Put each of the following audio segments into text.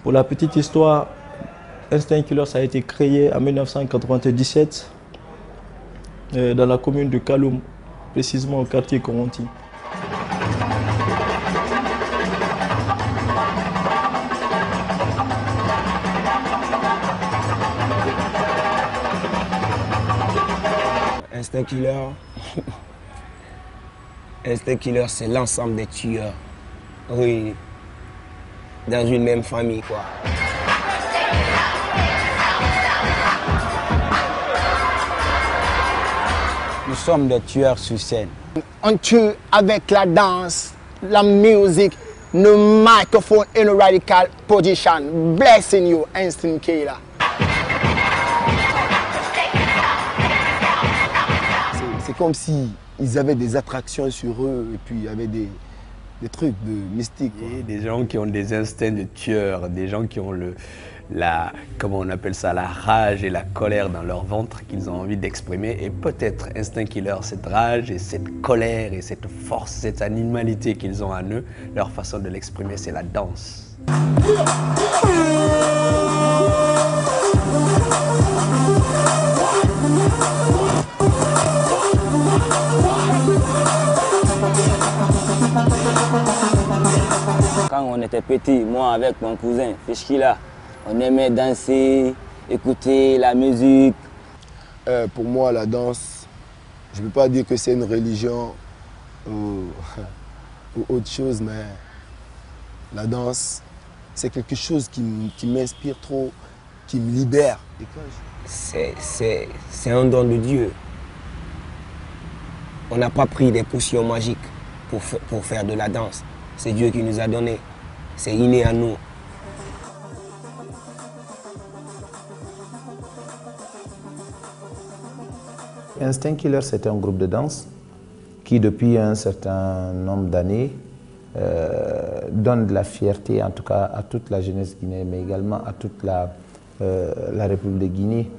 Pour la petite histoire, Instinct Killers a été créé en 1997 dans la commune de Kaloum, précisément au quartier Koronti. Instinct Killer, Instinct Killer, c'est l'ensemble des tueurs. Oui, dans une même famille, quoi. Nous sommes des tueurs sur scène. On tue avec la danse, la musique, le microphone et le radical position. Blessing you, Instinct Killer. C'est comme si ils avaient des attractions sur eux et puis il y avait des trucs de mystique. Des gens qui ont des instincts de tueurs, des gens qui ont comment on appelle ça, la rage et la colère dans leur ventre qu'ils ont envie d'exprimer. Et peut-être Instinct Killer, cette rage et cette colère et cette force, cette animalité qu'ils ont en eux, leur façon de l'exprimer, c'est la danse. Quand on était petit, moi avec mon cousin Fishkila, on aimait danser, écouter la musique. Pour moi, la danse, je ne peux pas dire que c'est une religion ou autre chose, mais la danse, c'est quelque chose qui m'inspire trop, qui me libère. C'est un don de Dieu. On n'a pas pris des potions magiques pour faire de la danse. C'est Dieu qui nous a donné. C'est inné à nous. Instinct Killer, c'est un groupe de danse qui, depuis un certain nombre d'années, donne de la fierté, en tout cas, à toute la jeunesse guinéenne, mais également à toute la République de Guinée.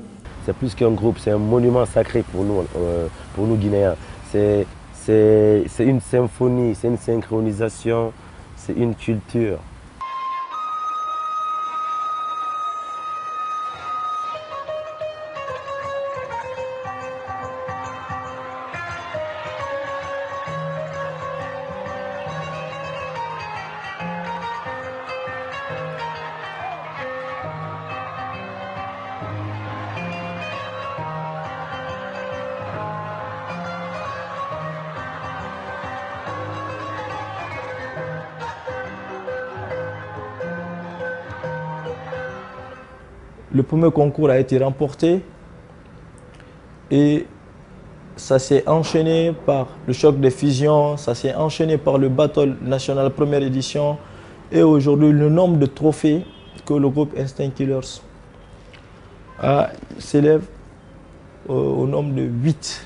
C'est plus qu'un groupe, c'est un monument sacré pour nous Guinéens. C'est une symphonie, c'est une synchronisation, c'est une culture. Le premier concours a été remporté et ça s'est enchaîné par le choc des fusions, ça s'est enchaîné par le Battle National première édition et aujourd'hui le nombre de trophées que le groupe Instinct Killers s'élève au nombre de 8.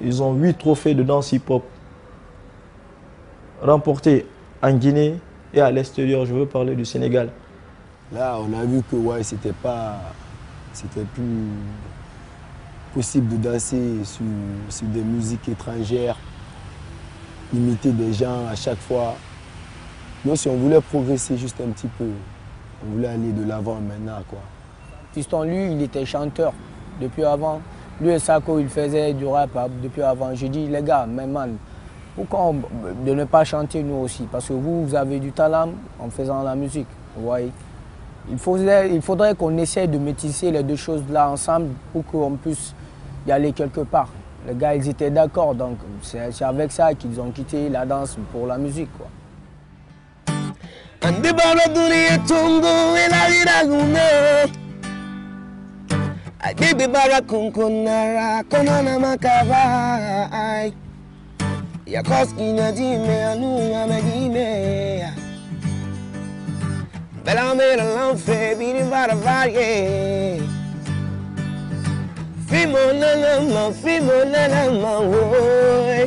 Ils ont 8 trophées de danse hip-hop remportés en Guinée et à l'extérieur, je veux parler du Sénégal. Là, on a vu que ouais, c'était plus possible de danser sur des musiques étrangères, imiter des gens à chaque fois. Nous, si on voulait progresser juste un petit peu, on voulait aller de l'avant maintenant, quoi. Fiston, lui, il était chanteur depuis avant. Lui et Sako, il faisait du rap depuis avant. Je dis, les gars, mais man, pourquoi de ne pas chanter nous aussi? Parce que vous avez du talent en faisant la musique, vous voyez. Il faudrait qu'on essaie de métisser les deux choses là ensemble pour qu'on puisse y aller quelque part. Les gars, ils étaient d'accord, donc c'est avec ça qu'ils ont quitté la danse pour la musique, quoi. Bella mera l'enfer, bini vara varie. Fimo nanama, woy.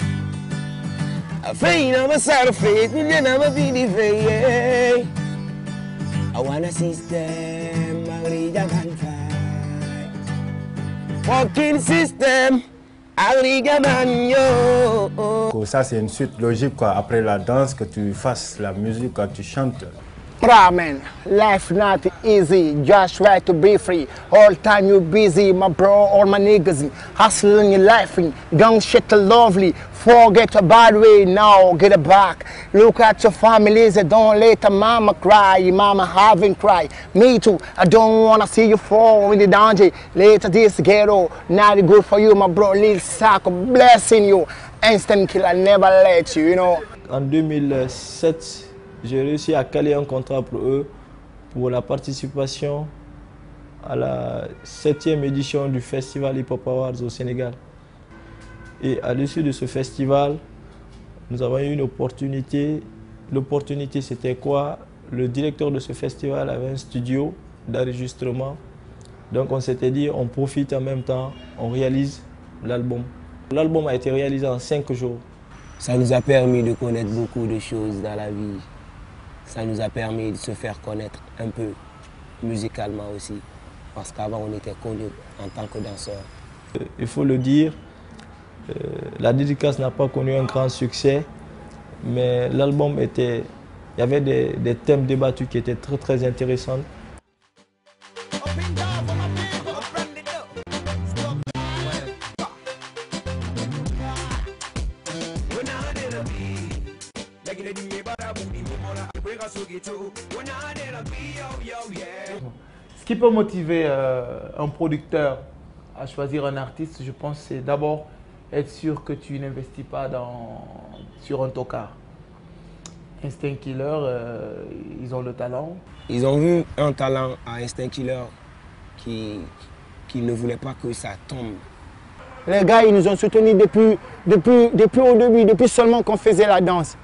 A feina ma sarfe, nina ma bini veye. I wanna system, Agriga man fight. Fucking system, Agriga man yo. Ça c'est une suite logique quoi. Après la danse, que tu fasses la musique, quand tu chantes. Bruh, man, life not easy, just try to be free. All time you busy, my bro, all my niggas hustling your life, young shit lovely. Forget a bad way now, get it back. Look at your families, don't let a mama cry, mama having cry. Me too, I don't wanna see you fall in the danger. Later this ghetto, not good for you, my bro. Lil Sack, blessing you. Instant killer, never let you, you know. En 2007, j'ai réussi à caler un contrat pour eux pour la participation à la 7e édition du Festival Hip Hop Awards au Sénégal. Et à l'issue de ce festival, nous avons eu une opportunité. L'opportunité, c'était quoi? Le directeur de ce festival avait un studio d'enregistrement. Donc on s'était dit, on profite en même temps, on réalise l'album. L'album a été réalisé en 5 jours. Ça nous a permis de connaître beaucoup de choses dans la vie. Ça nous a permis de se faire connaître un peu musicalement aussi. Parce qu'avant, on était connus en tant que danseurs. Il faut le dire, la dédicace n'a pas connu un grand succès, mais l'album était... Il y avait des thèmes débattus qui étaient très très intéressants. Ce qui peut motiver un producteur à choisir un artiste, je pense, c'est d'abord être sûr que tu n'investis pas sur un tocard. Instinct Killer, ils ont le talent. Ils ont vu un talent à Instinct Killer qui ne voulait pas que ça tombe. Les gars, ils nous ont soutenus depuis au début, depuis seulement qu'on faisait la danse.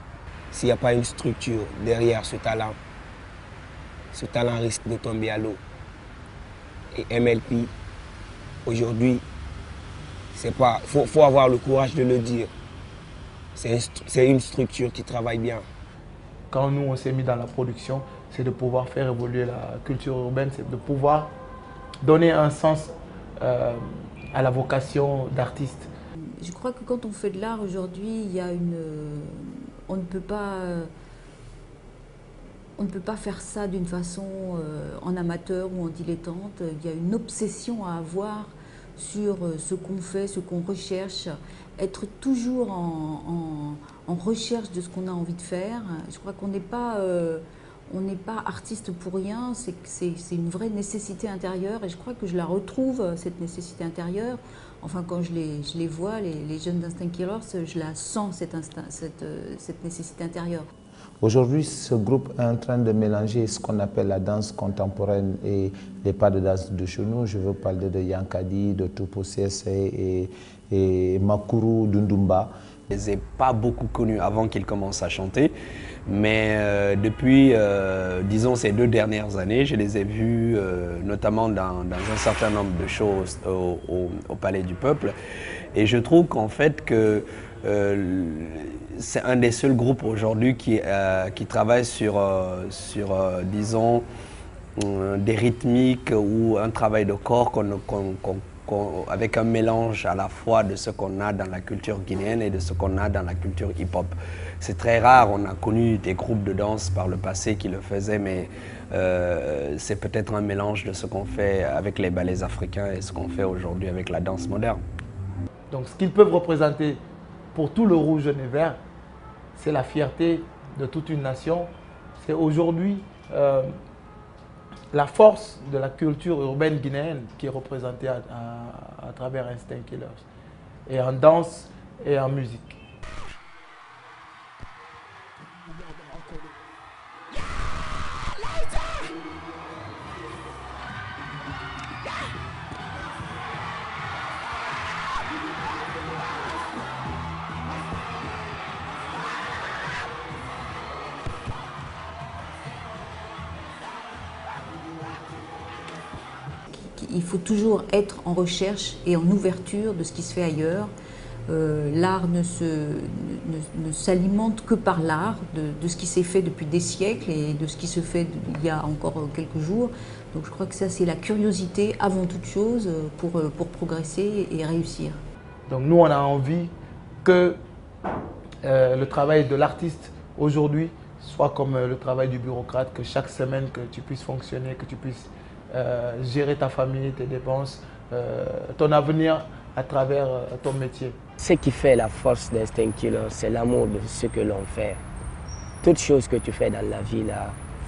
S'il n'y a pas une structure derrière ce talent risque de tomber à l'eau. Et MLP, aujourd'hui, faut avoir le courage de le dire. C'est une structure qui travaille bien. Quand nous, on s'est mis dans la production, c'est de pouvoir faire évoluer la culture urbaine, c'est de pouvoir donner un sens à la vocation d'artiste. Je crois que quand on fait de l'art aujourd'hui, il y a on ne peut pas faire ça d'une façon en amateur ou en dilettante. Il y a une obsession à avoir sur ce qu'on fait, ce qu'on recherche, être toujours en recherche de ce qu'on a envie de faire. Je crois qu'on n'est pas artiste pour rien, c'est une vraie nécessité intérieure et je crois que je la retrouve, cette nécessité intérieure. Enfin, quand je les vois, les jeunes d'Instinct Killers, je la sens, cette nécessité intérieure. Aujourd'hui, ce groupe est en train de mélanger ce qu'on appelle la danse contemporaine et les pas de danse de chez nous. Je veux parler de Yankadi, de Topo CSA et Makuru Dundumba. Je ne les ai pas beaucoup connus avant qu'ils commencent à chanter, mais depuis, disons, ces 2 dernières années, je les ai vus notamment dans un certain nombre de shows au Palais du Peuple. Et je trouve qu'en fait que c'est un des seuls groupes aujourd'hui qui travaille sur disons, des rythmiques ou un travail de corps avec un mélange à la fois de ce qu'on a dans la culture guinéenne et de ce qu'on a dans la culture hip-hop. C'est très rare, on a connu des groupes de danse par le passé qui le faisaient, mais c'est peut-être un mélange de ce qu'on fait avec les ballets africains et ce qu'on fait aujourd'hui avec la danse moderne. Donc ce qu'ils peuvent représenter pour tout le rouge, jaune et vert, c'est la fierté de toute une nation. C'est aujourd'hui la force de la culture urbaine guinéenne qui est représentée à travers Instinct Killers, et en danse et en musique. il faut toujours être en recherche et en ouverture de ce qui se fait ailleurs. L'art ne s'alimente que par l'art, de ce qui s'est fait depuis des siècles et de ce qui se fait il y a encore quelques jours. Donc je crois que ça, c'est la curiosité avant toute chose pour progresser et réussir. Donc nous, on a envie que le travail de l'artiste aujourd'hui soit comme le travail du bureaucrate, que chaque semaine, que tu puisses fonctionner, que tu puisses gérer ta famille, tes dépenses, ton avenir à travers ton métier. Ce qui fait la force d'Instinct Killer, c'est l'amour de ce que l'on fait. Toute chose que tu fais dans la vie, il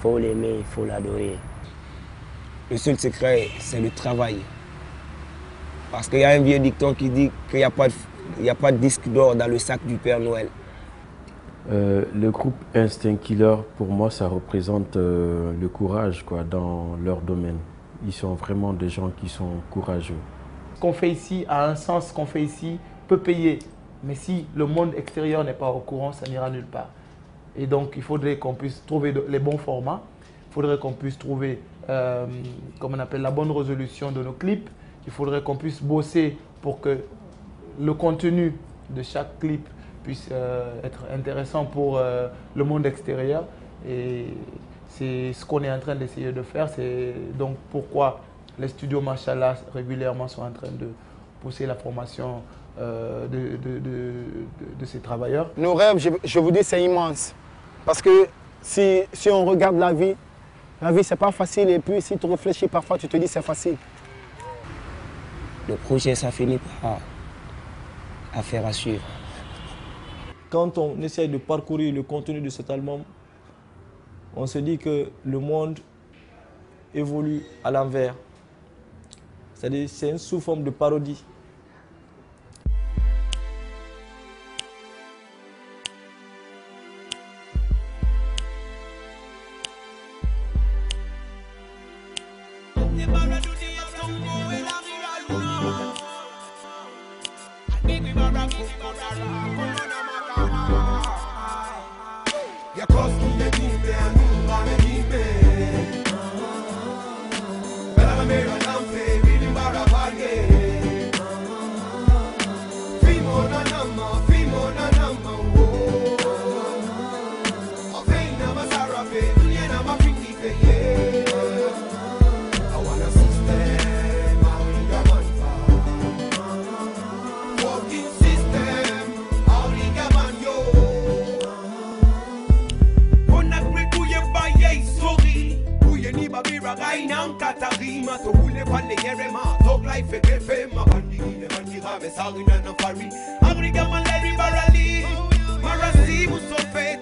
faut l'aimer, il faut l'adorer. Le seul secret, c'est le travail. Parce qu'il y a un vieux dicton qui dit qu'il n'y a pas de disque d'or dans le sac du Père Noël. Le groupe Instinct Killer, pour moi, ça représente le courage quoi, dans leur domaine. Ils sont vraiment des gens qui sont courageux. Ce qu'on fait ici a un sens, ce qu'on fait ici peut payer. Mais si le monde extérieur n'est pas au courant, ça n'ira nulle part. Et donc, il faudrait qu'on puisse trouver les bons formats. Il faudrait qu'on puisse trouver, comme on appelle, la bonne résolution de nos clips. Il faudrait qu'on puisse bosser pour que le contenu de chaque clip puisse être intéressant pour le monde extérieur. Et c'est ce qu'on est en train d'essayer de faire. C'est donc pourquoi les studios Machallah régulièrement sont en train de pousser la formation de ces travailleurs. Nos rêves, je vous dis, c'est immense. Parce que si on regarde la vie, c'est pas facile. Et puis si tu réfléchis parfois, tu te dis c'est facile. Le projet, ça finit par affaire à suivre. Quand on essaie de parcourir le contenu de cet album, on se dit que le monde évolue à l'envers. C'est-à-dire c'est sous forme de parodie. Marasi musofe